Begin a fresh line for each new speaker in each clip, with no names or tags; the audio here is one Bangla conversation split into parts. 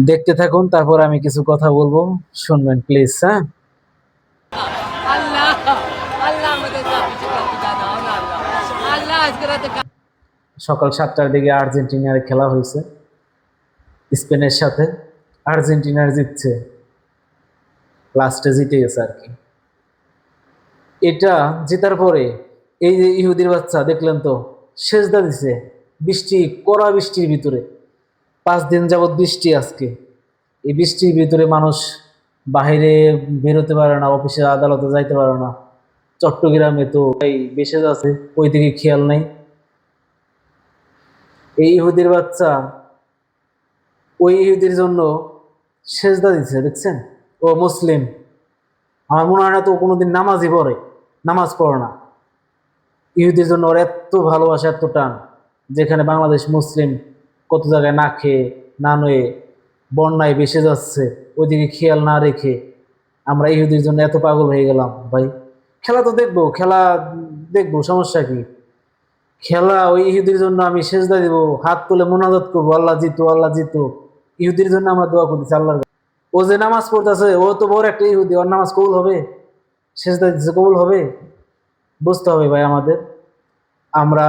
দেখতে থাকুন, তারপর আমি কিছু কথা বলবো, শুনবেন প্লিজ। হ্যাঁ,
আল্লাহ আল্লাহ আমাদের সবকিছু করতে জানা আল্লাহ আল্লাহ আজকে রাতে
সকাল 7টার দিকে আর্জেন্টিনার খেলা হয়েছে স্পেনের সাথে। আর্জেন্টিনার জিতছে, লাস্টে জিতে গেছে আর কি। এটা জেতার পরে এই যে ইহুদির বাচ্চা দেখলেন তো, সেজদা দিছে বৃষ্টি, কড়া বৃষ্টির ভিতরে। 5 দিন যাবৎ বৃষ্টি আজকে। এই বৃষ্টির ভিতরে মানুষ বাহিরে বেরোতে পারে না, অফিসে আদালতে যাইতে পারে না। চট্টগ্রামে তো এই বেশে আছে, ওই দিকে খেয়াল নাই। এই ইহুদির বাচ্চা ওই ইহুদির জন্য সেজদা দিচ্ছে, দেখছেন? ও মুসলিম, আমার মনে হয় না তো ও কোনোদিন নামাজই পড়ে, নামাজ পড়ে না। ইহুদির জন্য ওর এত ভালোবাসা, এত টান, যেখানে বাংলাদেশ মুসলিম কত জায়গায় না খেয়ে না নয়ে বন্যায় ভেসে যাচ্ছে, ওইদিকে খেয়াল না রেখে আমরা ইহুদির জন্য এত পাগল হয়ে গেলাম। ভাই, খেলা তো দেখবো, খেলা দেখবো, সমস্যা কি? খেলা ওই ইহুদির জন্য আমি সেজদা দিব, হাত তুলে মোনাজাত করবো, আল্লাহ জিতো, আল্লাহ জিতো। ইহুদির জন্য আমরা দোয়া করতেছি আল্লাহর কাছে। ও যে নামাজ পড়তেছে, ও তো বড় একটা ইহুদি, ওর নামাজ কবুল হবে? সেজদা দিচ্ছে, কবুল হবে? বুঝতে হবে ভাই আমাদের, আমরা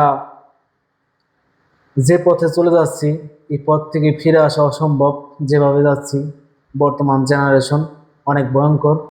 যে পথে চলে যাচ্ছি এই পথ থেকে ফিরে আসা অসম্ভব। যেভাবে যাচ্ছি, বর্তমান জেনারেশন অনেক ভয়ঙ্কর।